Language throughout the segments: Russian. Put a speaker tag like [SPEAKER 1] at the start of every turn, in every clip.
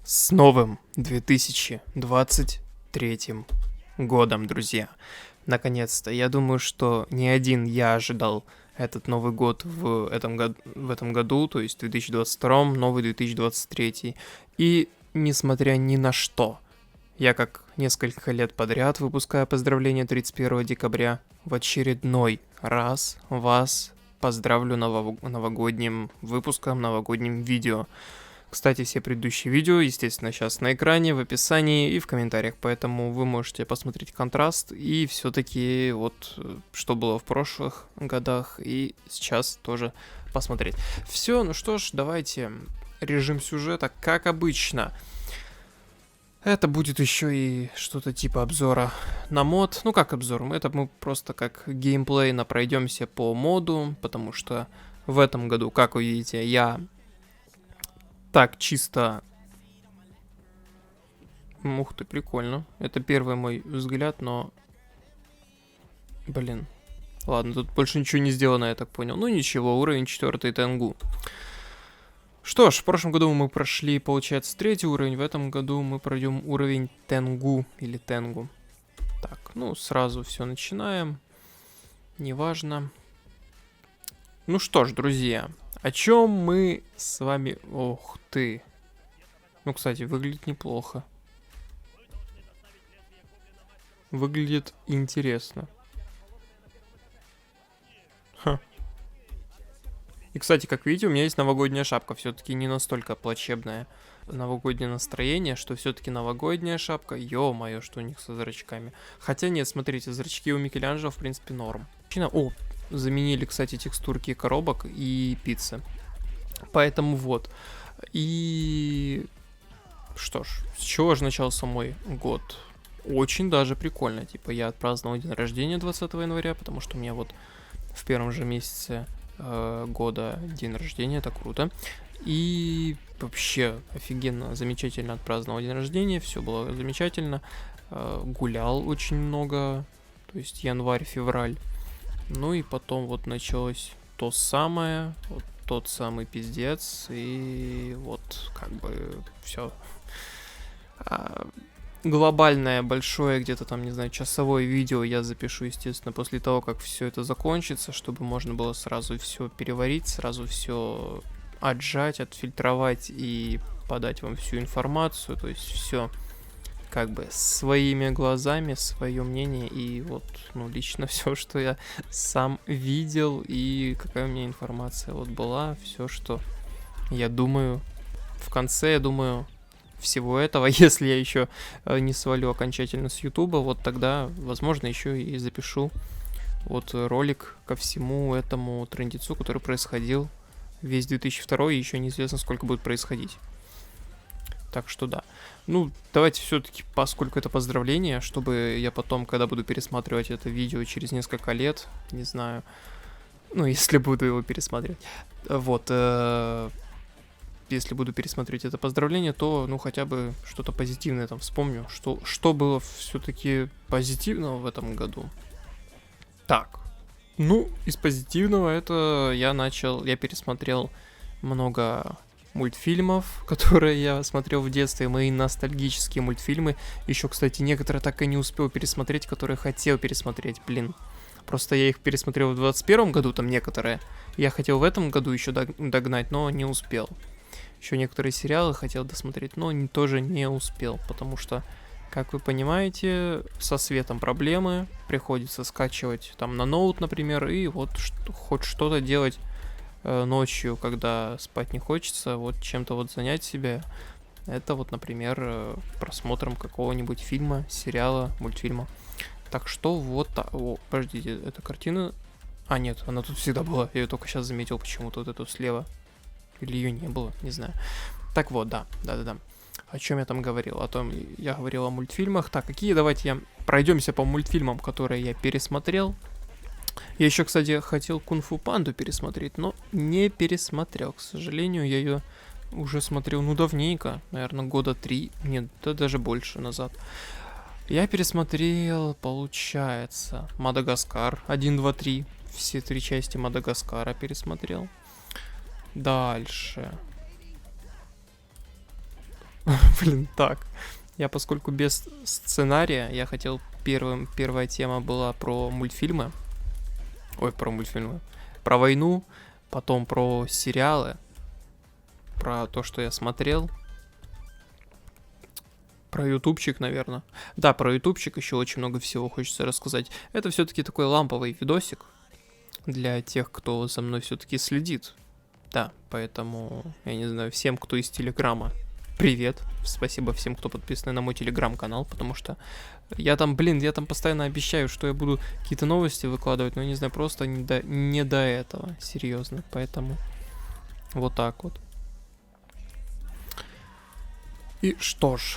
[SPEAKER 1] С новым 2023 годом, друзья. Наконец-то. Я думаю, что не один я ожидал этот Новый год в этом году, то есть в 2022, новый 2023. И несмотря ни на что, я как несколько лет подряд выпускаю поздравления 31 декабря, в очередной раз вас поздравлю новогодним выпуском, новогодним видео. Кстати, все предыдущие видео, естественно, сейчас на экране, в описании и в комментариях, поэтому вы можете посмотреть контраст и все-таки вот что было в прошлых годах и сейчас тоже посмотреть. Все, ну что ж, давайте режим сюжета, как обычно. Это будет еще и что-то типа обзора на мод. Ну как обзор? Мы просто как геймплейно пройдемся по моду, потому что в этом году, как вы видите, я так чисто... Ух ты, прикольно. Это первый мой взгляд, но... Блин. Ладно, тут больше ничего не сделано, я так понял. Ну ничего, уровень 4 Тенгу. Что ж, в прошлом году мы прошли, получается, 3 уровень. В этом году мы пройдем уровень Тенгу или Тенгу. Так, ну сразу все начинаем. Неважно. Ну что ж, друзья, о чем мы с вами... Ох ты. Ну, кстати, выглядит неплохо. Выглядит интересно. Ха. И, кстати, как видите, у меня есть новогодняя шапка. Все-таки не настолько плачебное новогоднее настроение, что все-таки новогодняя шапка. Ё-моё, что у них со зрачками. Хотя нет, смотрите, зрачки у Микеланджело, в принципе, норм. О, заменили, кстати, текстурки коробок и пиццы. Поэтому вот. И... Что ж, с чего же начался мой год? Очень даже прикольно. Типа, я отпраздновал день рождения 20 января, потому что у меня вот в первом же месяце года день рождения, это круто. И вообще офигенно, замечательно отпраздновал день рождения, все было замечательно. Гулял очень много, то есть январь-февраль. Ну и потом вот началось то самое, вот тот самый пиздец, и вот как бы все. Глобальное, большое, где-то там, не знаю, часовое видео я запишу, естественно, после того, как все это закончится, чтобы можно было сразу все переварить, сразу все отжать, отфильтровать и подать вам всю информацию, то есть все как бы своими глазами, свое мнение и вот, ну, лично все, что я сам видел и какая у меня информация вот была, все, что я думаю. В конце, я думаю, всего этого, если я еще не свалю окончательно с Ютуба, вот тогда, возможно, еще и запишу вот ролик ко всему этому трындецу, который происходил весь 2002 и еще неизвестно, сколько будет происходить. Так что да. Ну, давайте все-таки, поскольку это поздравление, чтобы я потом, когда буду пересматривать это видео через несколько лет, не знаю, ну, если буду его пересматривать, вот, если буду пересмотреть это поздравление, то, ну, хотя бы что-то позитивное там вспомню, что было все-таки позитивного в этом году. Так, ну, из позитивного это я пересмотрел много мультфильмов, которые я смотрел в детстве, мои ностальгические мультфильмы. Еще, кстати, некоторые так и не успел пересмотреть, которые хотел пересмотреть, блин. Просто я их пересмотрел в 2021 году, там некоторые. Я хотел в этом году еще догнать, но не успел. Еще некоторые сериалы хотел досмотреть, но тоже не успел, потому что, как вы понимаете, со светом проблемы, приходится скачивать там на ноут, например, и вот хоть что-то делать ночью, когда спать не хочется, вот чем-то вот занять себя. Это вот, например, просмотром какого-нибудь фильма, сериала, мультфильма. Так что вот так. О, подождите, эта картина... А, нет, она тут всегда была, я ее только сейчас заметил почему-то, вот эту слева. Или ее не было, не знаю. Так вот, да. О чем я там говорил? О том, я говорил о мультфильмах. Так, какие? Давайте пройдемся по мультфильмам, которые я пересмотрел. Я еще, кстати, хотел Кунг-фу Панду пересмотреть, но не пересмотрел. К сожалению, я ее уже смотрел, ну, давненько. Наверное, года 3, нет, да даже больше назад. Я пересмотрел, получается, Мадагаскар 1, 2, 3. Все 3 части Мадагаскара пересмотрел. Дальше. Блин, так. Я, поскольку без сценария, я хотел первая тема была про мультфильмы. Ой, про мультфильмы. Про войну, потом про сериалы, про то, что я смотрел. Про ютубчик, наверное. Да, про ютубчик еще очень много всего хочется рассказать. Это все-таки такой ламповый видосик для тех, кто за мной все-таки следит. Да, поэтому, я не знаю, всем, кто из Телеграма, привет. Спасибо всем, кто подписан на мой Телеграм-канал, потому что я там постоянно обещаю, что я буду какие-то новости выкладывать, но, не знаю, просто не до этого, серьезно. Поэтому вот так вот. И что ж.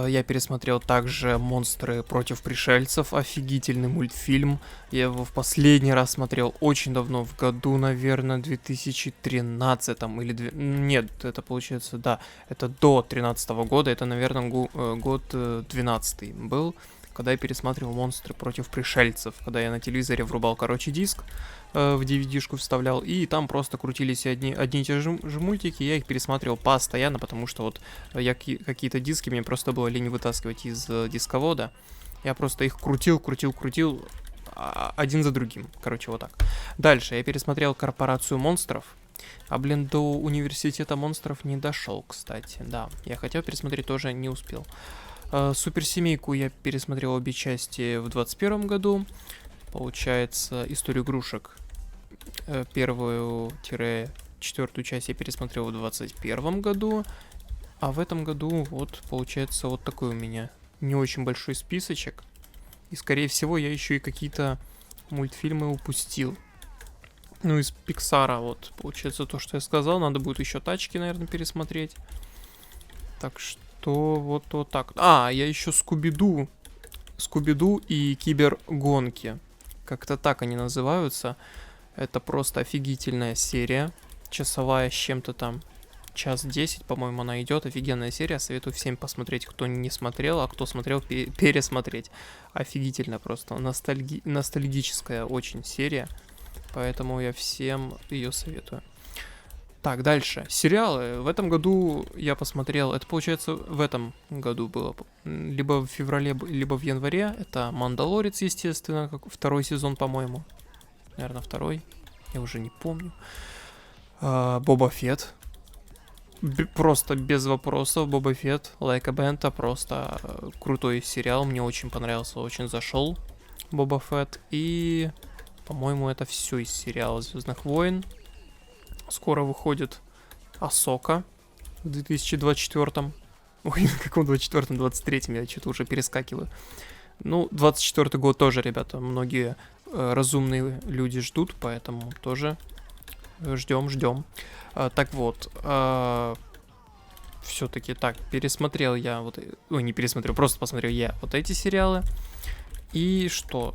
[SPEAKER 1] Я пересмотрел также «Монстры против пришельцев», офигительный мультфильм. Я его в последний раз смотрел очень давно, в году, наверное, 2013 или... Нет, это получается, да, это до 2013 года, это, наверное, год 12 был, когда я пересматривал «Монстры против пришельцев», когда я на телевизоре врубал, короче, диск, в DVD-шку вставлял, и там просто крутились одни и те же мультики, я их пересматривал постоянно, потому что вот я какие-то диски, мне просто было лень вытаскивать из дисковода, я просто их крутил, один за другим, короче, вот так. Дальше я пересмотрел «Корпорацию монстров», до «Университета монстров» не дошел, кстати, да, я хотел пересмотреть, тоже не успел. «Суперсемейку» я пересмотрел обе части в 2021 году. Получается, «Историю игрушек» первую-четвертую часть я пересмотрел в 2021 году. А в этом году, вот, получается, вот такой у меня не очень большой списочек. И, скорее всего, я еще и какие-то мультфильмы упустил. Ну, из Пиксара, вот, получается, то, что я сказал. Надо будет еще «Тачки», наверное, пересмотреть. Так что, вот так. А, я еще Скуби-Ду и Кибергонки. Как-то так они называются. Это просто офигительная серия. Часовая с чем-то там. Час 10, по-моему, она идет. Офигенная серия. Советую всем посмотреть, кто не смотрел, а кто смотрел, пересмотреть. Офигительно просто. Ностальгическая очень серия. Поэтому я всем ее советую. Так, дальше. Сериалы. В этом году я посмотрел... Это, получается, в этом году было. Либо в феврале, либо в январе. Это «Мандалорец», естественно, как второй сезон, по-моему. Наверное, второй. Я уже не помню. «Боба Фетт». Просто без вопросов. «Боба Фетт», «Лайка Бента». Просто крутой сериал. Мне очень понравился, очень зашел. «Боба Фетт». И, по-моему, это все из сериала «Звездных войн». Скоро выходит Асока в 2024. Ой, в каком 24-м, 23-м, я что-то уже перескакиваю. Ну, 24-й год тоже, ребята, многие разумные люди ждут, поэтому тоже ждем. Так вот, все-таки так, пересмотрел я вот... Ой, не пересмотрел, просто посмотрел я вот эти сериалы. И что?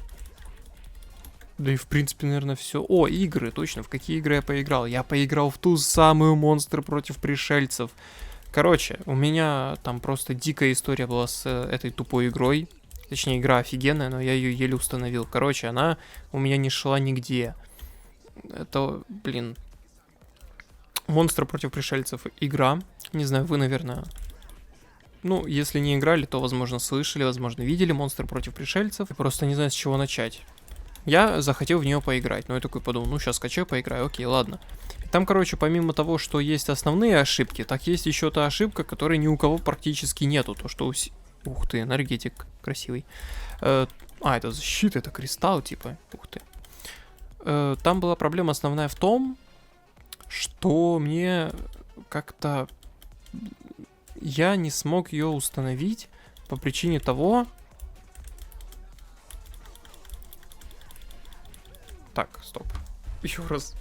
[SPEAKER 1] Да и в принципе, наверное, все. О, игры, точно. В какие игры я поиграл? Я поиграл в ту самую «Монстры против пришельцев». Короче, у меня там просто дикая история была с этой тупой игрой. Точнее, игра офигенная, но я ее еле установил. Короче, она у меня не шла нигде. Это, блин... «Монстры против пришельцев» игра. Не знаю, вы, наверное... Ну, если не играли, то, возможно, слышали, возможно, видели «Монстры против пришельцев». Я просто не знаю, с чего начать. Я захотел в нее поиграть, но я такой подумал, ну сейчас скачаю, поиграю, окей, ладно. И там, короче, помимо того, что есть основные ошибки, так есть еще та ошибка, которой ни у кого практически нету. То, что Ух ты, энергетик красивый. Это защита, это кристалл, типа, ух ты. Там была проблема основная в том, что мне как-то... Я не смог ее установить по причине того... Так, стоп. Еще раз.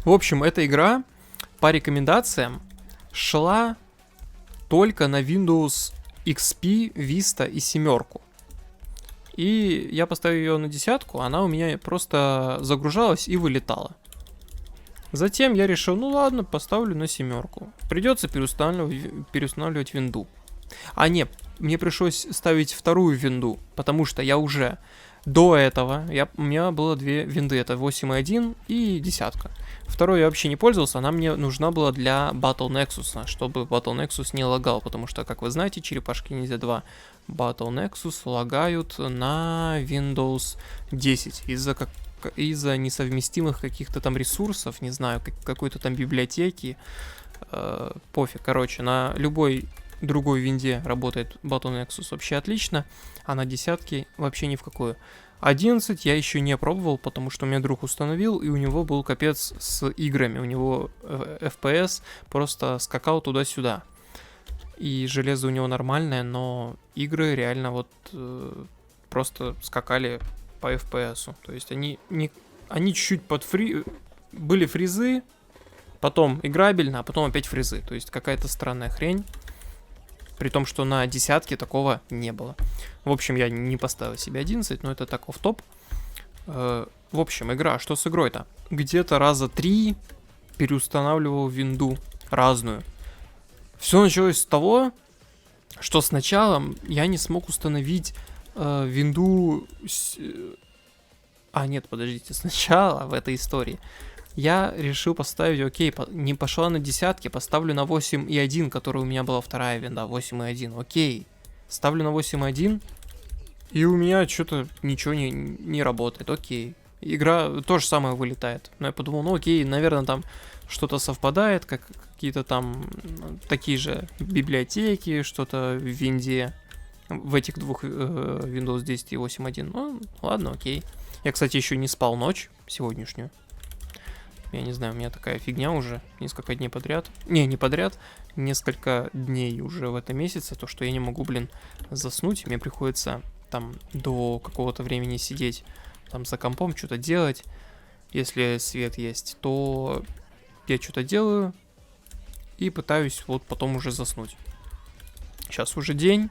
[SPEAKER 1] В общем, эта игра по рекомендациям шла только на Windows XP, Vista и 7. И я поставил ее на 10, она у меня просто загружалась и вылетала. Затем я решил, ну ладно, поставлю на 7. Придется переустанавливать винду. А нет, мне пришлось ставить вторую винду, потому что я уже До этого у меня было две винды, это 8.1 и 10. Второй я вообще не пользовался, она мне нужна была для Battle Nexus, чтобы Battle Nexus не лагал, потому что, как вы знаете, черепашки ниндзя 2 Battle Nexus лагают на Windows 10 из-за несовместимых каких-то там ресурсов, не знаю, какой-то там библиотеки, пофиг, короче, на любой другой винде работает Battle Nexus вообще отлично, а на 10 вообще ни в какую. 11 я еще не пробовал, потому что у меня друг установил, и у него был капец с играми, у него FPS просто скакал туда-сюда. И железо у него нормальное, но игры реально вот просто скакали по FPS. То есть они чуть-чуть были фризы, потом играбельно, а потом опять фризы. То есть какая-то странная хрень. При том, что на 10 такого не было. В общем, я не поставил себе 11, но это так офф-топ. В общем, игра. Что с игрой-то? Где-то раза 3 переустанавливал винду разную. Все началось с того, что сначала я не смог установить винду... нет, подождите. Сначала в этой истории я решил поставить, окей, не пошла на 10, поставлю на 8.1, которая у меня была вторая винда, 8.1, окей. Ставлю на 8.1, и у меня что-то ничего не работает, окей. Игра то же самое вылетает. Но я подумал, ну окей, наверное, там что-то совпадает, как какие-то там такие же библиотеки, что-то в винде, в этих двух Windows 10 и 8.1. Ну, ладно, окей. Я, кстати, еще не спал ночь сегодняшнюю. Я не знаю, у меня такая фигня уже несколько дней подряд. Не подряд, несколько дней уже в этом месяце, то, что я не могу, заснуть. Мне приходится там до какого-то времени сидеть там за компом, что-то делать. Если свет есть, то я что-то делаю и пытаюсь вот потом уже заснуть. Сейчас уже день,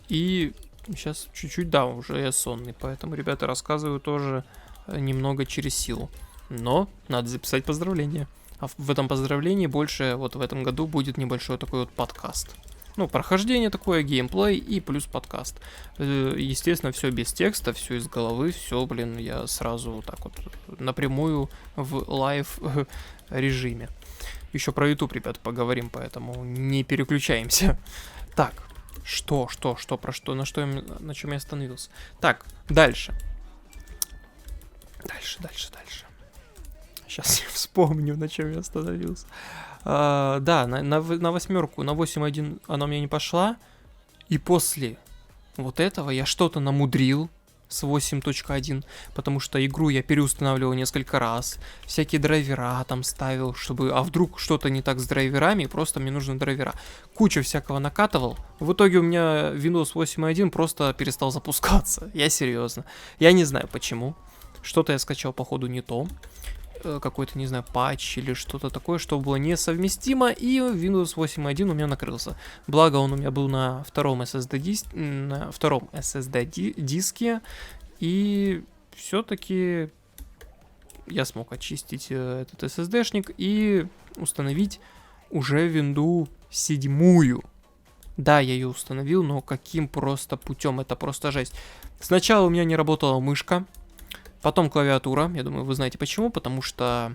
[SPEAKER 1] и сейчас чуть-чуть, да, уже я сонный, поэтому, ребята, рассказываю тоже немного через силу. Но надо записать поздравление. А в этом поздравлении больше вот в этом году будет небольшой такой вот подкаст. Ну, прохождение такое, геймплей и плюс подкаст. Естественно, все без текста, все из головы, все, я сразу вот так вот напрямую в лайв режиме. Еще про YouTube, ребят, поговорим, поэтому не переключаемся. Так, на чем я остановился? Так, дальше. Дальше. Сейчас я вспомню, на чем я остановился. Да, на 8, на 8.1 она у меня не пошла. И после вот этого я что-то намудрил с 8.1, потому что игру я переустанавливал несколько раз. Всякие драйвера там ставил, чтобы... А вдруг что-то не так с драйверами, просто мне нужны драйвера. Кучу всякого накатывал. В итоге у меня Windows 8.1 просто перестал запускаться. Я серьезно. Я не знаю почему. Что-то я скачал, походу, не то. Какой-то, не знаю, патч или что-то такое, что было несовместимо, и Windows 8.1 у меня накрылся. Благо, он у меня был на втором SSD диске, и все-таки я смог очистить этот SSD-шник и установить уже винду 7. Да, я ее установил, но каким просто путем, это просто жесть. Сначала у меня не работала мышка. Потом клавиатура, я думаю, вы знаете почему, потому что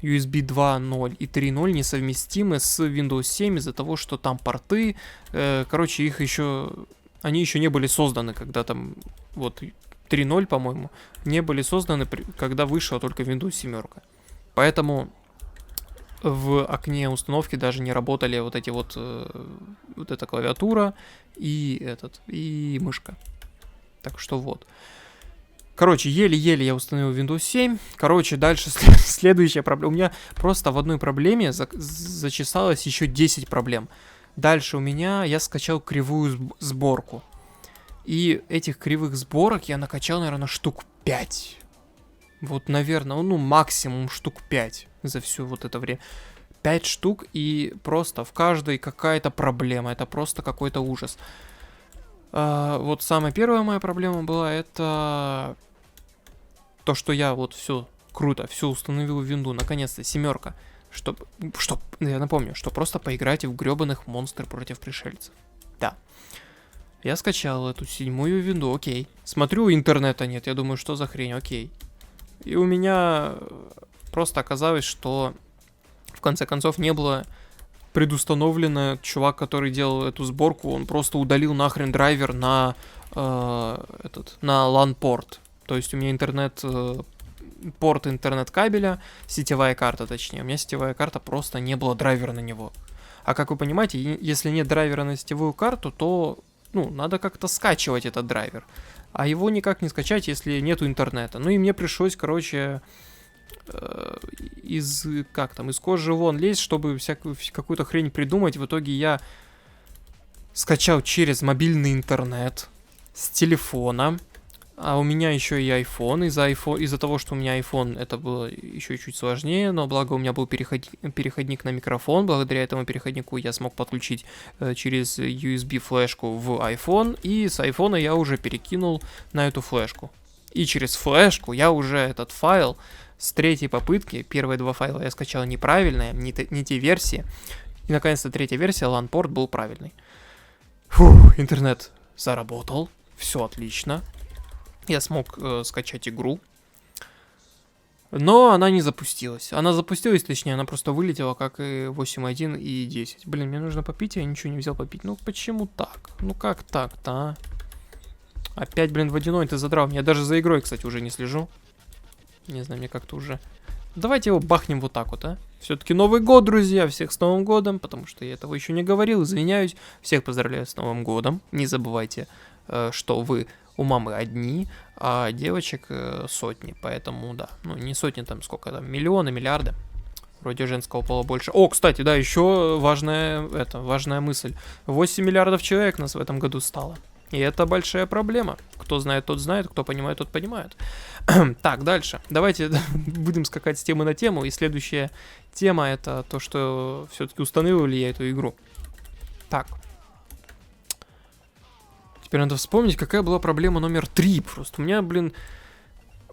[SPEAKER 1] USB 2.0 и 3.0 несовместимы с Windows 7 из-за того, что там порты, короче, они еще не были созданы, когда там, вот, 3.0, по-моему, не были созданы, когда вышла только Windows 7. Поэтому в окне установки даже не работали вот эти вот эта клавиатура и мышка. Так что вот. Короче, еле-еле я установил Windows 7. Короче, дальше следующая проблема. У меня просто в одной проблеме зачесалось еще 10 проблем. Дальше я скачал кривую сборку. И этих кривых сборок я накачал, наверное, штук 5. Вот, наверное, максимум штук 5 за все вот это время. 5 штук, и просто в каждой какая-то проблема. Это просто какой-то ужас. Вот самая первая моя проблема была, это то, что я вот все круто, все установил в винду, наконец-то 7, я напомню, что просто поиграть в гребаных монстры против пришельцев. Да. Я скачал эту 7-ю винду, окей. Смотрю, интернета нет, я думаю, что за хрень, окей. И у меня просто оказалось, что в конце концов не было предустановлено. Чувак, который делал эту сборку, он просто удалил нахрен драйвер на на LAN-порт. То есть у меня порт интернет-кабеля, сетевая карта точнее. У меня сетевая карта, просто не было драйвера на него. А как вы понимаете, если нет драйвера на сетевую карту, то надо как-то скачивать этот драйвер. А его никак не скачать, если нету интернета. Ну и мне пришлось, короче, из кожи вон лезть, чтобы какую-то хрень придумать. В итоге я скачал через мобильный интернет с телефона. А у меня еще и iPhone. Из-за того, что у меня iPhone, это было еще чуть сложнее, но благо у меня был переходник на микрофон. Благодаря этому переходнику я смог подключить через USB флешку в iPhone, и с iPhone я уже перекинул на эту флешку. И через флешку я уже этот файл с 3-й попытки, первые 2 файла я скачал неправильные, не те версии, и наконец-то 3-я версия, LAN-порт был правильный. Фух, интернет заработал, все отлично. Я смог скачать игру, но она не запустилась. Она запустилась, точнее, она просто вылетела, как и 8.1 и 10. Блин, мне нужно попить, я ничего не взял попить. Ну почему так? Ну как так-то, а? Опять, блин, водяной ты задрал. Я даже за игрой, кстати, уже не слежу. Не знаю, мне как-то уже... Давайте его бахнем вот так вот, а? Все-таки Новый год, друзья, всех с Новым годом, потому что я этого еще не говорил, извиняюсь. Всех поздравляю с Новым годом. Не забывайте, что вы у мамы одни, а девочек сотни, поэтому, да. Ну, не сотни, там, сколько там, миллионы, миллиарды. Вроде женского пола больше. О, кстати, да, еще важная мысль. 8 миллиардов человек нас в этом году стало. И это большая проблема. Кто знает, тот знает, кто понимает, тот понимает. Так, дальше. Давайте будем скакать с темы на тему. И следующая тема — это то, что все-таки установил ли я эту игру. Так. Теперь надо вспомнить, какая была проблема номер 3. Просто у меня,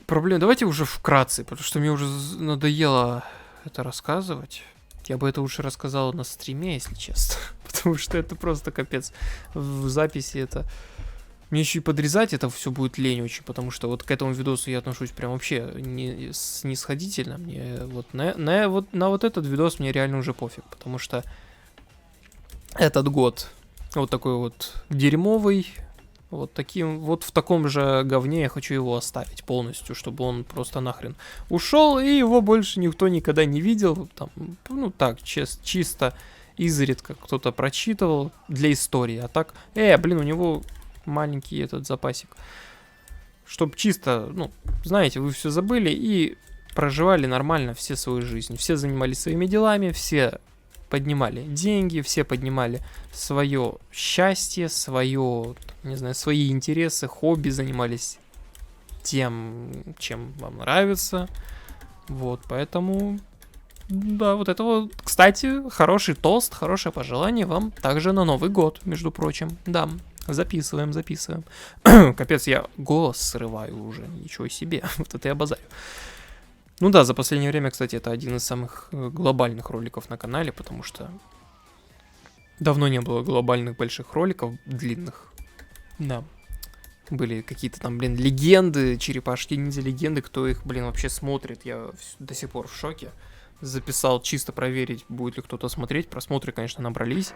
[SPEAKER 1] проблема... Давайте уже вкратце, потому что мне уже надоело это рассказывать. Я бы это лучше рассказал на стриме, если честно. Потому что это просто капец. В записи это... Мне еще и подрезать это все будет лень очень, потому что вот к этому видосу я отношусь прям вообще снисходительно. Мне вот на вот этот видос мне реально уже пофиг, потому что этот год вот такой вот дерьмовый, вот в таком же говне я хочу его оставить полностью, чтобы он просто нахрен ушел, и его больше никто никогда не видел. Там, так, чисто изредка кто-то прочитывал для истории, а так, у него маленький этот запасик. Чтоб чисто, знаете, вы все забыли и проживали нормально все свою жизнь. Все занимались своими делами, все поднимали деньги, все поднимали свое счастье, свои интересы, хобби, занимались тем, чем вам нравится. Вот, поэтому... Да, вот это вот, кстати, хороший тост, хорошее пожелание вам также на Новый год, между прочим. Да, записываем. Капец, я голос срываю уже, ничего себе, вот это я базарю. Ну да, за последнее время, кстати, это один из самых глобальных роликов на канале, потому что давно не было глобальных больших роликов, длинных. Да. Были какие-то там, легенды, черепашки-ниндзя легенды, кто их, вообще смотрит, я до сих пор в шоке. Записал чисто проверить, будет ли кто-то смотреть, просмотры, конечно, набрались.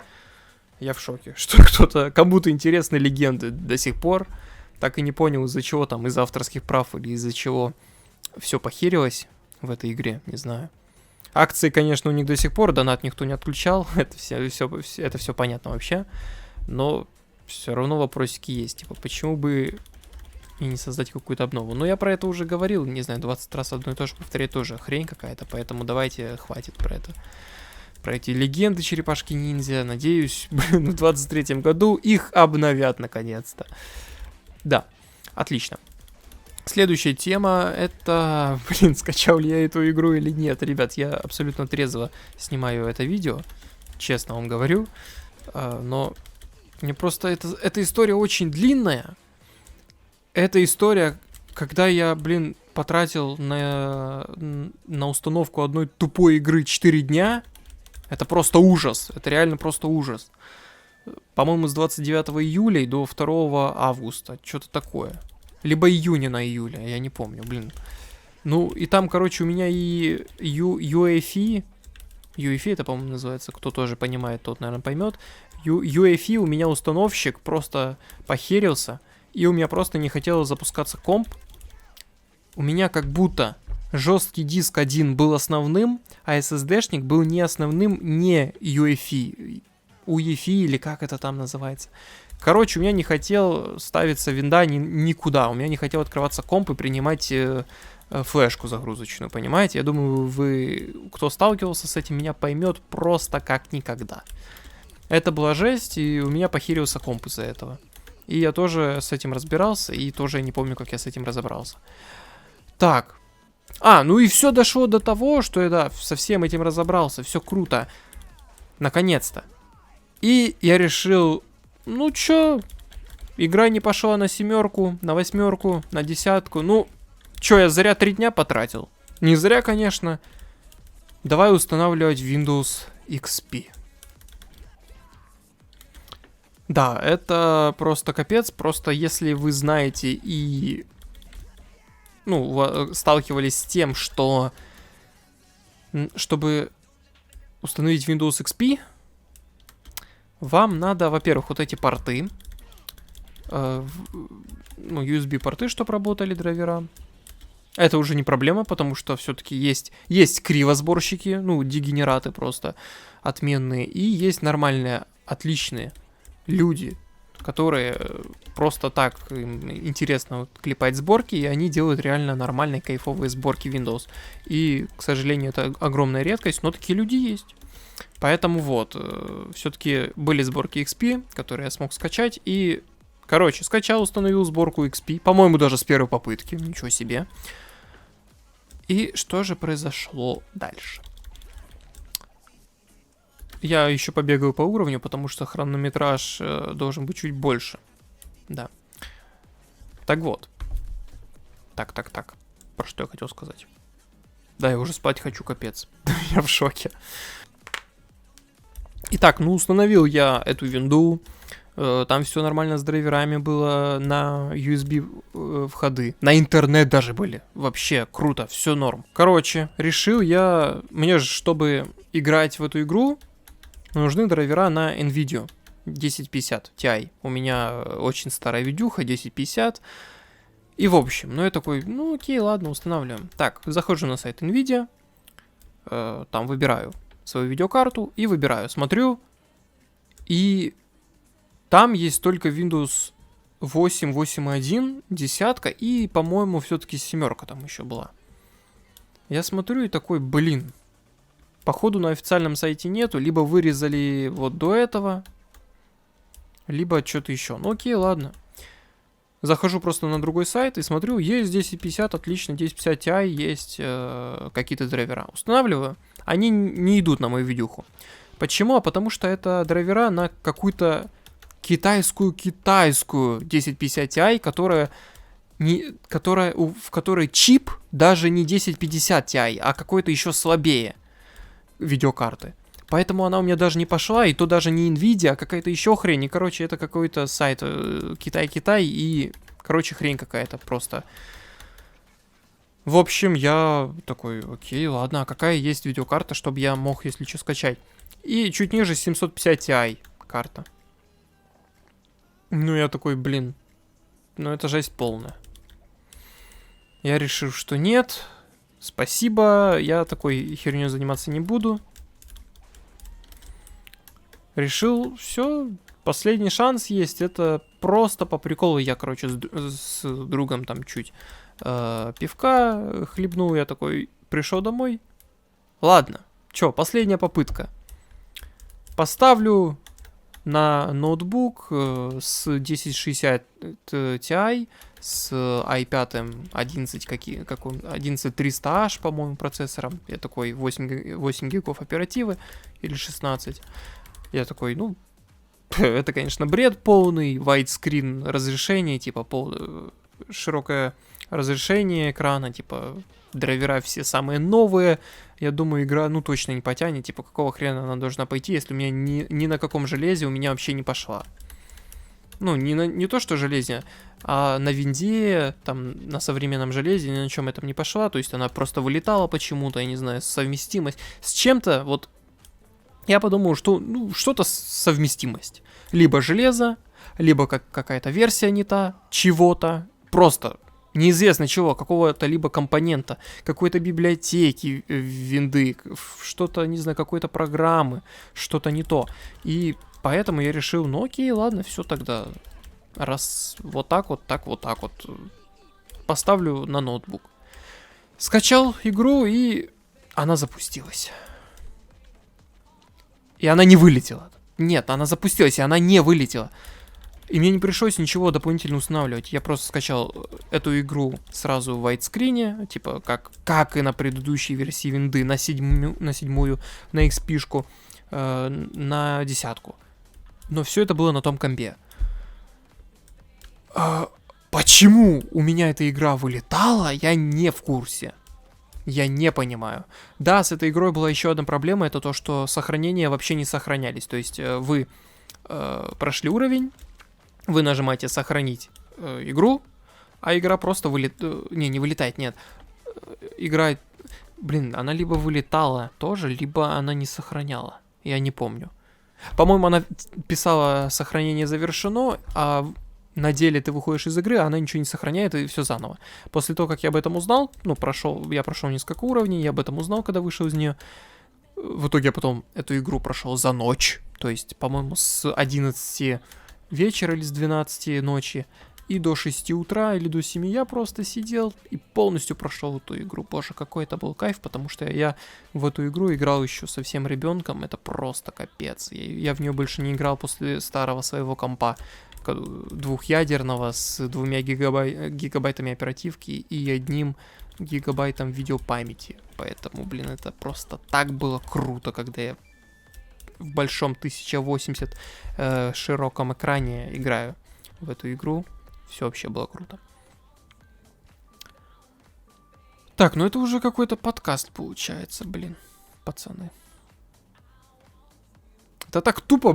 [SPEAKER 1] Я в шоке, что кому-то интересны легенды до сих пор. Так и не понял, из-за чего там, из-за авторских прав или из-за чего все похерилось в этой игре, не знаю. Акции, конечно, у них до сих пор, донат никто не отключал, это все понятно вообще. Но все равно вопросики есть, типа, почему бы и не создать какую-то обнову. Но я про это уже говорил, не знаю, 20 раз одно и то же повторять тоже хрень какая-то, поэтому давайте хватит про это. Про эти легенды черепашки-ниндзя. Надеюсь, в 23-м году их обновят наконец-то. Да, отлично. Следующая тема — это, скачал ли я эту игру или нет. Ребят, я абсолютно трезво снимаю это видео, честно вам говорю. Но мне просто эта история очень длинная. Эта история, когда я, потратил на установку одной тупой игры 4 дня, это просто ужас. Это реально просто ужас. По-моему, с 29 июля и до 2 августа. Что-то такое. Либо июня на июля, я не помню, блин. Ну, и там, короче, у меня и UEFI... UEFI это, по-моему, называется. Кто тоже понимает, тот, наверное, поймет. UEFI у меня установщик просто похерился. И у меня просто не хотело запускаться комп. У меня как будто жесткий диск один был основным, а SSD-шник был не основным, не UEFI. UEFI или как это там называется. Короче, у меня не хотел ставиться винда никуда. У меня не хотел открываться комп и принимать флешку загрузочную, понимаете? Я думаю, вы, кто сталкивался с этим, меня поймет просто как никогда. Это была жесть, и у меня похерился комп из-за этого. И я тоже с этим разбирался, и тоже не помню, как я с этим разобрался. Так. Ну и все дошло до того, что я, да, со всем этим разобрался. Все круто. Наконец-то. И я решил, ну чё, игра не пошла на 7, на 8, на 10. Ну, чё, я зря 3 дня потратил? Не зря, конечно. Давай устанавливать Windows XP. Да, это просто капец. Просто если вы знаете и... Ну, сталкивались с тем, что... Чтобы установить Windows XP... Вам надо, во-первых, вот эти порты. Ну, USB-порты, чтобы работали драйвера. Это уже не проблема, потому что все-таки есть кривосборщики, ну, дегенераты просто отменные. И есть нормальные, отличные люди, которые просто так им интересно вот клепать сборки, и они делают реально нормальные, кайфовые сборки Windows. И, к сожалению, это огромная редкость, но такие люди есть. Поэтому вот, все-таки были сборки XP, которые я смог скачать, и, короче, скачал, установил сборку XP, по-моему, даже с первой попытки, ничего себе. И что же произошло дальше? Я еще побегаю по уровню, потому что хронометраж должен быть чуть больше. Да. Так вот. Так. Про что я хотел сказать? Да, я уже спать хочу, капец. Я в шоке. Итак, ну установил я эту винду. Там все нормально с драйверами было, на USB входы. На интернет даже были. Вообще круто, все норм. Короче, решил я... Мне же, чтобы играть в эту игру, нужны драйвера на NVIDIA 1050 Ti. У меня очень старая видюха, 1050. И в общем, ну я такой, ну окей, ладно, устанавливаем. Так, захожу на сайт NVIDIA, там выбираю свою видеокарту и выбираю, смотрю, и там есть только Windows 8, 8.1, 10, и, по-моему, все-таки 7 там еще была. Я смотрю и такой, блин, походу на официальном сайте нету, либо вырезали вот до этого, либо что-то еще. Ну окей, ладно. Захожу просто на другой сайт и смотрю, есть 1050, отлично, 1050 Ti, есть какие-то драйвера. Устанавливаю, они не идут на мою видюху. Почему? А потому что это драйвера на какую-то китайскую 1050 Ti, в которой чип даже не 1050 Ti, а какой-то еще слабее видеокарты. Поэтому она у меня даже не пошла, и то даже не Nvidia, а какая-то еще хрень. И, короче, это какой-то сайт Китай, и, короче, хрень какая-то просто. В общем, я такой, окей, ладно, а какая есть видеокарта, чтобы я мог, если что, скачать? И чуть ниже 750 Ti карта. Ну, я такой, блин, ну это жесть полная. Я решил, что нет, спасибо, я такой херней заниматься не буду. Решил, все, последний шанс есть, это просто по приколу. Я, короче, с другом там чуть пивка хлебнул, я такой пришел домой. Ладно, чё, последняя попытка. Поставлю на ноутбук с 1060 Ti, с i5 11300H, по-моему, процессором. Я такой 8 гигов оперативы или 16. Я такой, ну, это, конечно, бред полный, widescreen разрешение, типа, широкое разрешение экрана, типа драйвера все самые новые. Я думаю, игра, ну, точно не потянет. Типа, какого хрена она должна пойти, если у меня ни на каком железе у меня вообще не пошла. Ну, не то, что железе, а на винде, там, на современном железе, ни на чем этом не пошла. То есть она просто вылетала почему-то, я не знаю, совместимость. С чем-то, вот, я подумал, что, ну, что-то совместимость. Либо железо, либо какая-то версия не та, чего-то. Просто неизвестно чего, какого-то либо компонента, какой-то библиотеки винды, что-то, не знаю, какой-то программы, что-то не то. И поэтому я решил, ну окей, ладно, все тогда. Раз вот так вот, поставлю на ноутбук. Скачал игру, и она запустилась. И она не вылетела. Нет, она запустилась, и она не вылетела. И мне не пришлось ничего дополнительно устанавливать. Я просто скачал эту игру сразу в widescreen, типа как и на предыдущей версии винды, на седьмую, на XP-шку, на 10. Но все это было на том компе. Почему у меня эта игра вылетала, я не в курсе. Я не понимаю. Да, с этой игрой была еще одна проблема, это то, что сохранения вообще не сохранялись. То есть вы прошли уровень, вы нажимаете «Сохранить игру», а игра просто вылетает. Не вылетает, нет. Игра, она либо вылетала тоже, либо она не сохраняла. Я не помню. По-моему, она писала «Сохранение завершено», а на деле ты выходишь из игры, а она ничего не сохраняет, и все заново. После того, как я об этом узнал, я прошел несколько уровней, я об этом узнал, когда вышел из нее. В итоге я потом эту игру прошел за ночь. То есть, по-моему, с 11 вечера или с 12 ночи и до 6 утра или до 7 я просто сидел и полностью прошел эту игру. Боже, какой это был кайф, потому что я в эту игру играл еще совсем ребенком. Это просто капец. Я в нее больше не играл после старого своего компа двухъядерного с 2 гигабайтами оперативки и 1 гигабайтом видеопамяти. Поэтому, это просто так было круто, когда я в большом 1080 широком экране играю в эту игру. Все вообще было круто. Так, ну это уже какой-то подкаст получается, пацаны. Это так тупо,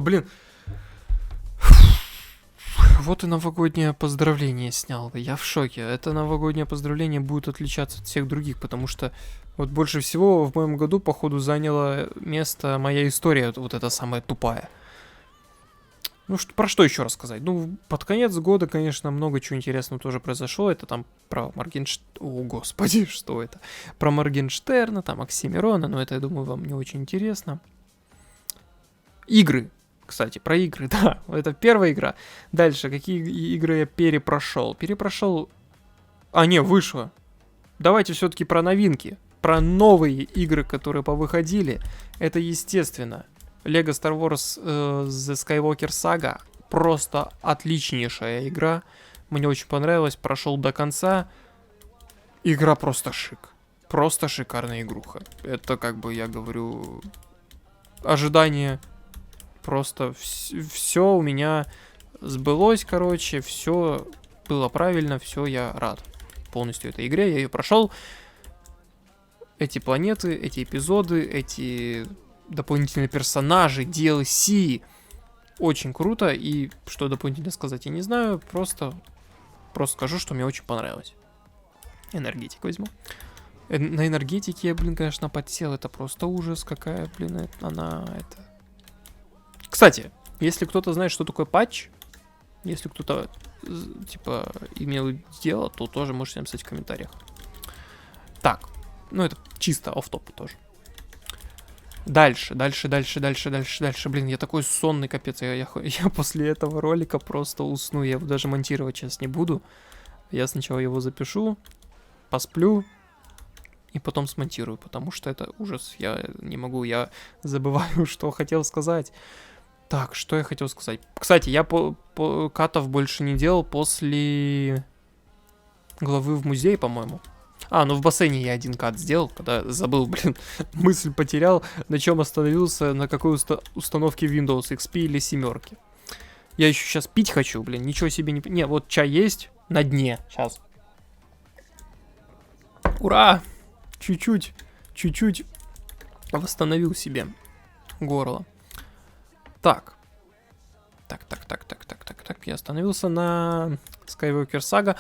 [SPEAKER 1] Вот и новогоднее поздравление снял. Я в шоке. Это новогоднее поздравление будет отличаться от всех других, потому что вот больше всего в моем году, походу, заняла место моя история, вот эта самая тупая. Ну, про что еще рассказать? Ну, под конец года, конечно, много чего интересного тоже произошло. Это там про Моргенштерна... О, господи, что это? Про Моргенштерна, там, Оксимирона, но это, я думаю, вам не очень интересно. Игры. Кстати, про игры, да, это первая игра. Дальше, какие игры я перепрошел? Вышло. Давайте все-таки про новинки. Про новые игры, которые повыходили. Это, естественно, Lego Star Wars The Skywalker Saga. Просто отличнейшая игра. Мне очень понравилось, прошел до конца. Игра просто шик. Просто шикарная игруха. Это, я говорю, ожидание... Просто все у меня сбылось, все было правильно, все, я рад полностью этой игре, я ее прошел. Эти планеты, эти эпизоды, эти дополнительные персонажи, DLC, очень круто, и что дополнительно сказать, я не знаю, просто скажу, что мне очень понравилось. Энергетик возьму. На энергетике я, конечно, подсел, это просто ужас, какая, Кстати, если кто-то знает, что такое патч, если кто-то, имел дело, то тоже можете написать в комментариях. Так, это чисто офф-топ тоже. Дальше. Я такой сонный, капец, я после этого ролика просто усну, я его даже монтировать сейчас не буду. Я сначала его запишу, посплю и потом смонтирую, потому что это ужас, я не могу, я забываю, что хотел сказать. Так, что я хотел сказать? Кстати, я катов больше не делал после главы в музее, по-моему. В бассейне я 1 кат сделал, когда забыл, мысль потерял, на чем остановился, на какой установке Windows XP или 7. Я еще сейчас пить хочу, ничего себе не... Не, вот чай есть, на дне. Сейчас. Ура! Чуть-чуть восстановил себе горло. Так. Я остановился на Skywalker Saga.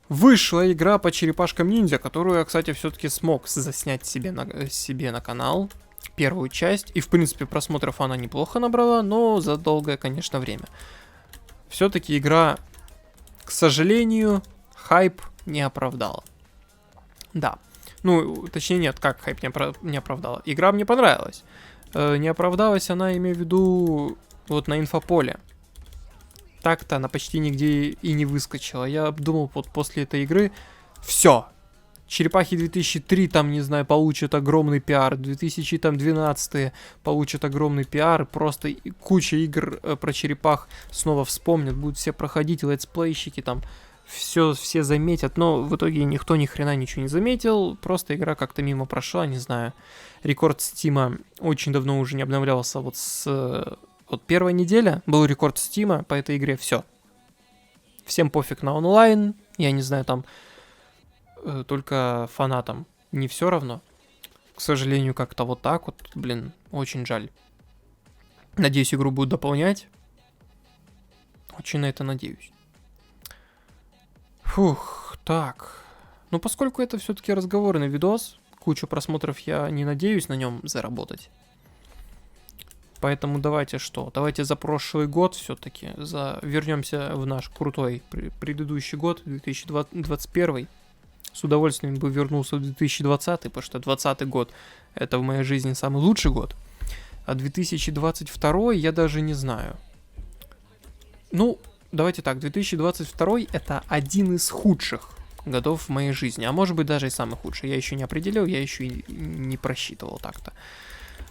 [SPEAKER 1] Вышла игра по черепашкам ниндзя, которую я, кстати, все-таки смог заснять себе на канал. Первую часть. И, в принципе, просмотров она неплохо набрала, но за долгое, конечно, время. Все-таки игра, к сожалению, хайп не оправдала. Да. Ну, точнее, нет, как хайп не оправдала. Игра мне понравилась. Не оправдалась она, имею в виду, вот на инфополе. Так-то она почти нигде и не выскочила. Я думал, вот после этой игры все. Черепахи 2003 там, не знаю, получат огромный пиар. 2012 получат огромный пиар. Просто куча игр про черепах снова вспомнят. Будут все проходить, летсплейщики там. Все заметят, но в итоге никто ни хрена ничего не заметил. Просто игра как-то мимо прошла, не знаю. Рекорд Стима очень давно уже не обновлялся. Вот первая неделя был рекорд Стима по этой игре, все. Всем пофиг на онлайн, я не знаю, там только фанатам не все равно. К сожалению, как-то вот так вот, блин, очень жаль. Надеюсь, игру будут дополнять. Очень на это надеюсь. Фух, так. Ну, поскольку это все-таки разговорный видос, кучу просмотров я не надеюсь на нем заработать. Поэтому давайте что? Давайте за прошлый год все-таки вернемся в наш крутой предыдущий год, 2021. С удовольствием бы вернулся в 2020, потому что 2020 год это в моей жизни самый лучший год. А 2022 я даже не знаю. Ну, давайте так, 2022 это один из худших годов в моей жизни, а может быть даже и самый худший. Я еще не определил, я еще и не просчитывал так-то.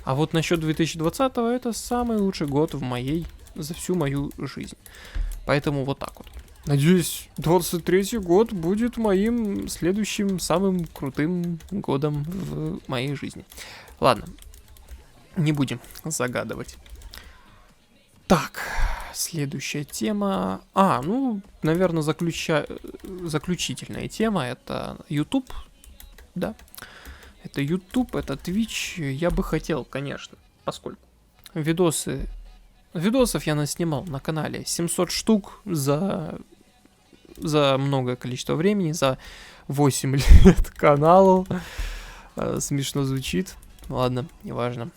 [SPEAKER 1] А вот насчет 2020 это самый лучший год за всю мою жизнь. Поэтому вот так вот. Надеюсь, 23-й год будет моим следующим самым крутым годом в моей жизни. Ладно, не будем загадывать. Так, следующая тема. Наверное, заключительная тема это YouTube. Да. Это YouTube, это Twitch. Я бы хотел, конечно, поскольку видосов я наснимал на канале 700 штук за многое количество времени, за 8 лет каналу. Смешно звучит. Ладно, неважно.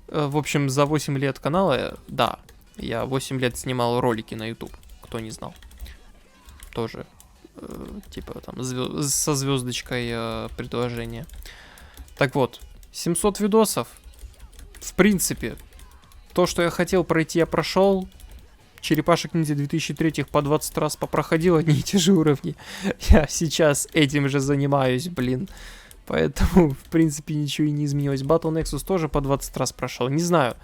[SPEAKER 1] В общем, за 8 лет канала, да, я 8 лет снимал ролики на YouTube, кто не знал. Тоже, типа, там, со звездочкой предложение. Так вот, 700 видосов. В принципе, то, что я хотел пройти, я прошел. Черепашек ниндзя 2003 по 20 раз попроходил одни и те же уровни. Я сейчас этим же занимаюсь, блин. Поэтому, в принципе, ничего и не изменилось. Battle Nexus тоже по 20 раз прошел. Не знаю.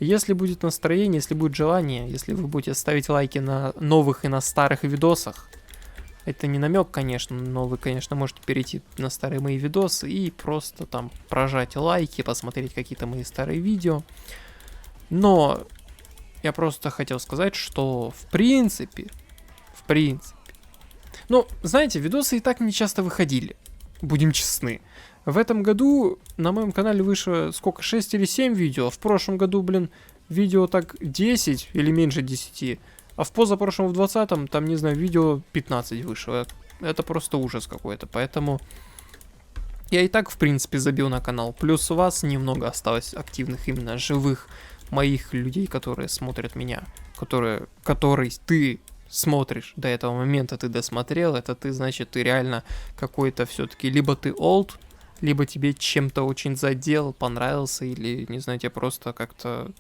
[SPEAKER 1] Если будет настроение, если будет желание, если вы будете ставить лайки на новых и на старых видосах, это не намек, конечно, но вы, конечно, можете перейти на старые мои видосы и просто там прожать лайки, посмотреть какие-то мои старые видео. Но я просто хотел сказать, что в принципе, ну, знаете, видосы и так не часто выходили, будем честны. В этом году на моем канале вышло сколько, 6 или 7 видео, в прошлом году, блин, видео так 10 или меньше 10, а в позапрошлом, в 20-м, там, не знаю, видео 15 вышло. Это просто ужас какой-то, поэтому я и так, в принципе, забил на канал. Плюс у вас немного осталось активных, именно живых моих людей, которые смотрят меня, который ты смотришь до этого момента, ты досмотрел, это ты, значит, ты реально какой-то все-таки, либо ты old, либо тебе чем-то очень задел, понравился, или, не знаю, тебе просто как-то,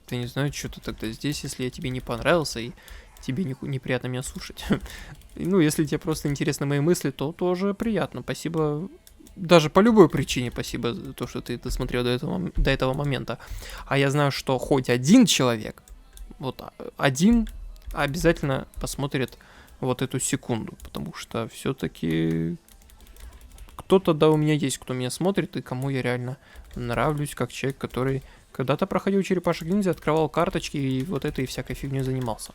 [SPEAKER 1] ты не знаю, что ты тогда здесь, если я тебе не понравился, и тебе неприятно меня слушать. Ну, если тебе просто интересны мои мысли, то тоже приятно, спасибо. Даже по любой причине спасибо за то, что ты досмотрел до этого момента. А я знаю, что хоть один человек, вот один, обязательно посмотрит вот эту секунду. Потому что все-таки кто-то, да, у меня есть, кто меня смотрит, и кому я реально нравлюсь, как человек, который когда-то проходил черепашек ниндзя, открывал карточки и вот этой всякой фигней занимался.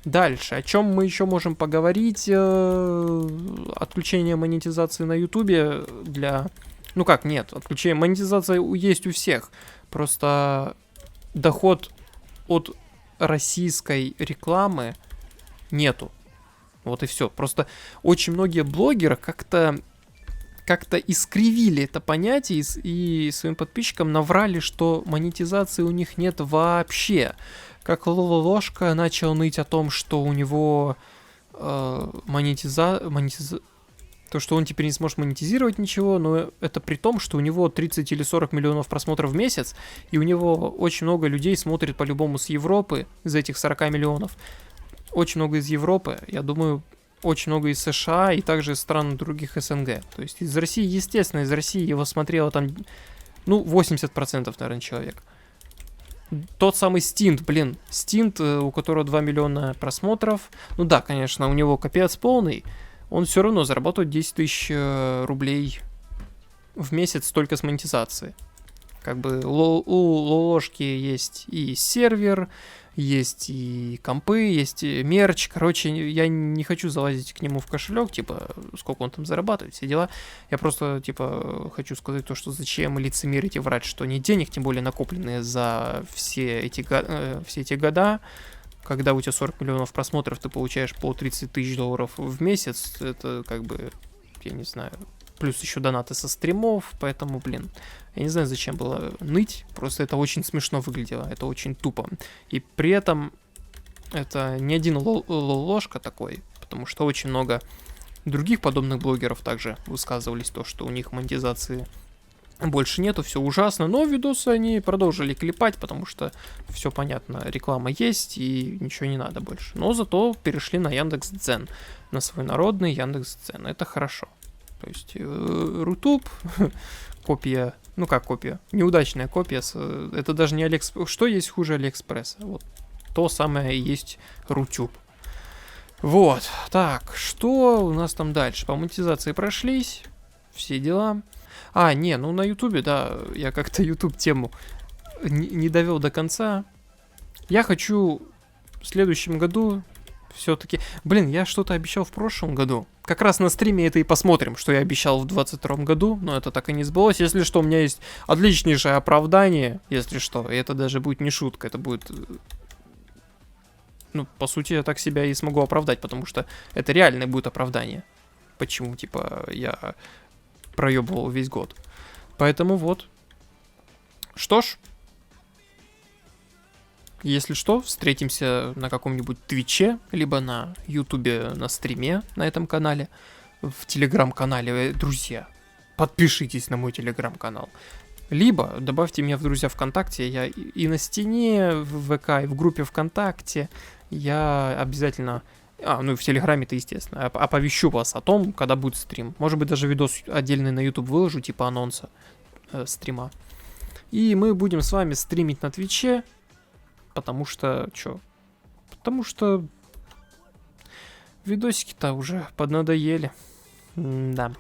[SPEAKER 1] Дальше, о чем мы еще можем поговорить? Отключение монетизации на Ютубе для... Ну как, нет, отключение монетизации есть у всех. Просто доход от российской рекламы нету. Вот и все. Просто очень многие блогеры как-то искривили это понятие и своим подписчикам наврали, что монетизации у них нет вообще. Как Ложка начал ныть о том, что у него то, что он теперь не сможет монетизировать ничего, но это при том, что у него 30 или 40 миллионов просмотров в месяц, и у него очень много людей смотрит по-любому с Европы, из этих 40 миллионов. Очень много из Европы, я думаю, очень много из США и также из стран других СНГ. То есть из России, естественно, из России его смотрело там, 80%, наверное, человек. Тот самый Стинт, Стинт, у которого 2 миллиона просмотров. Ну да, конечно, у него капец полный. Он все равно зарабатывает 10 тысяч рублей в месяц только с монетизации. Как бы у Ложки есть и сервер, есть и компы, есть и мерч. Короче, я не хочу залазить к нему в кошелек, типа, сколько он там зарабатывает, все дела. Я просто, типа, хочу сказать то, что зачем лицемерить и врать, что нет денег, тем более накопленные за все эти года. Когда у тебя 40 миллионов просмотров, ты получаешь по 30 тысяч долларов в месяц, это как бы, я не знаю, плюс еще донаты со стримов, поэтому, я не знаю, зачем было ныть, просто это очень смешно выглядело, это очень тупо. И при этом это не один Ложка такой, потому что очень много других подобных блогеров также высказывались то, что у них монетизации больше нету, все ужасно, но видосы они продолжили клепать, потому что все понятно, реклама есть и ничего не надо больше. Но зато перешли на Яндекс.Дзен, на свой народный Яндекс.Дзен, это хорошо. То есть Рутуб, копия, неудачная копия, это даже не Алиэкспресс. Что есть хуже Алиэкспресса? Вот то самое и есть Рутюб. Вот, так, что у нас там дальше? По монетизации прошлись, все дела. На Ютубе, да, я как-то Ютуб тему не довел до конца. Я хочу в следующем году все-таки... я что-то обещал в прошлом году. Как раз на стриме это и посмотрим, что я обещал в 22 году, но это так и не сбылось. Если что, у меня есть отличнейшее оправдание, если что, и это даже будет не шутка, это будет... по сути, я так себя и смогу оправдать, потому что это реальное будет оправдание. Почему, я проебывал весь год. Поэтому вот. Что ж, если что, встретимся на каком-нибудь Твиче, либо на Ютубе на стриме на этом канале, в Телеграм-канале. Друзья, подпишитесь на мой Телеграм-канал. Либо добавьте меня в друзья ВКонтакте. Я и на стене в ВК, и в группе ВКонтакте. Я обязательно... и в Телеграме-то, естественно. Оповещу вас о том, когда будет стрим. Может быть, даже видос отдельный на YouTube выложу, типа анонса стрима. И мы будем с вами стримить на Твиче. Потому что... Потому что... Видосики-то уже поднадоели. Да.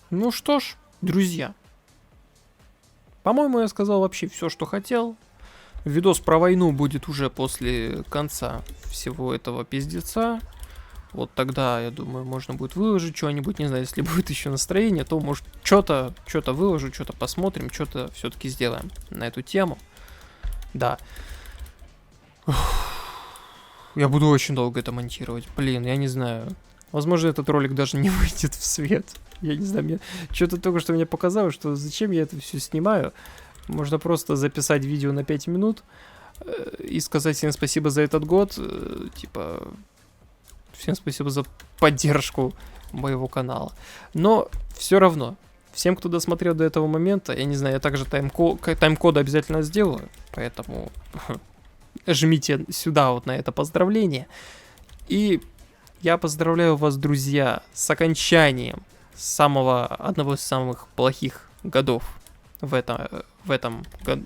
[SPEAKER 1] Ну что ж, друзья. По-моему, я сказал вообще все, что хотел. Видос про войну будет уже после конца всего этого пиздеца. Вот тогда, я думаю, можно будет выложить что-нибудь. Не знаю, если будет еще настроение, то, может, что-то выложу, что-то посмотрим, что-то все-таки сделаем на эту тему. Да. Я буду очень долго это монтировать. Я не знаю. Возможно, этот ролик даже не выйдет в свет. Я не знаю, мне что-то только что мне показалось, что зачем я это все снимаю. Можно просто записать видео на 5 минут и сказать всем спасибо за этот год. Всем спасибо за поддержку моего канала. Но все равно, всем, кто досмотрел до этого момента, я не знаю, я также тайм-коды обязательно сделаю. Поэтому жмите сюда вот на это поздравление. И я поздравляю вас, друзья, с окончанием одного из самых плохих годов в этом году.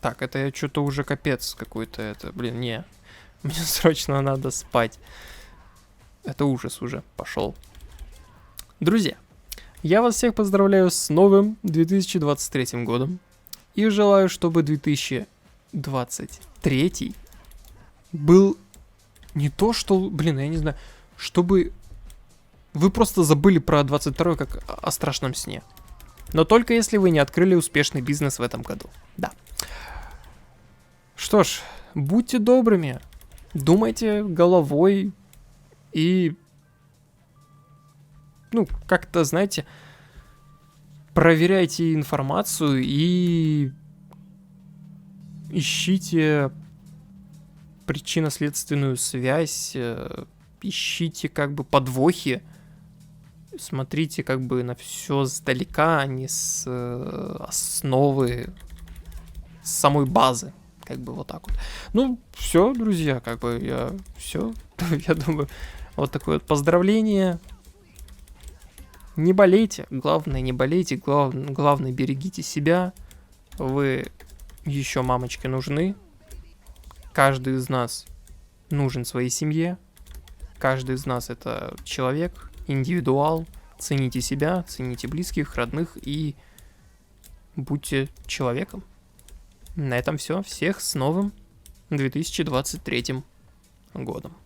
[SPEAKER 1] Так, это что-то уже капец какой-то. Мне срочно надо спать. Это ужас уже пошел. Друзья, я вас всех поздравляю с новым 2023 годом. И желаю, чтобы 2024 2023 был не то, что, блин, я не знаю, чтобы вы просто забыли про 22 как о страшном сне. Но только если вы не открыли успешный бизнес в этом году. Да. Что ж, будьте добрыми, думайте головой и, ну, как-то, знаете, проверяйте информацию и ищите причинно-следственную связь, ищите как бы подвохи, смотрите как бы на все сдалека, а не с основы, с самой базы, как бы вот так вот. Ну, все, друзья, как бы я все, я думаю, вот такое вот поздравление. Не болейте, главное не болейте, главное берегите себя. Вы еще мамочке нужны. Каждый из нас нужен своей семье. Каждый из нас это человек, индивидуал. Цените себя, цените близких, родных и будьте человеком. На этом все. Всех с новым 2023 годом.